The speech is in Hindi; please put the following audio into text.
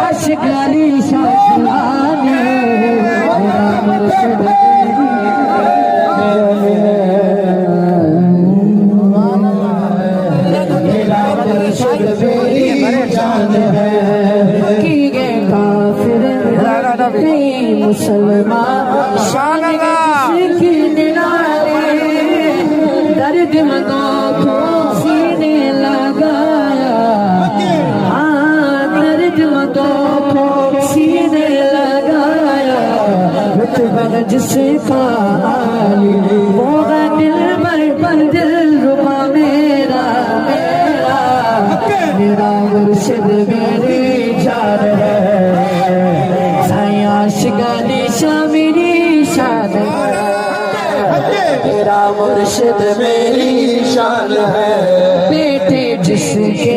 आशिकानी शान है मेरा मुर्शिद मुसलमान शान की निराली दर्द मंदों को सीने लगाया दर्द मंदों को सीने लगाया रुतबा जिसका आली होगा दिल पर दिल रुबा मेरा मेरा मेरा मुर्शिद मेरी जान है आशिकानी मेरी शान मेरा मुर्शिद मेरी शान है बेटे जिसके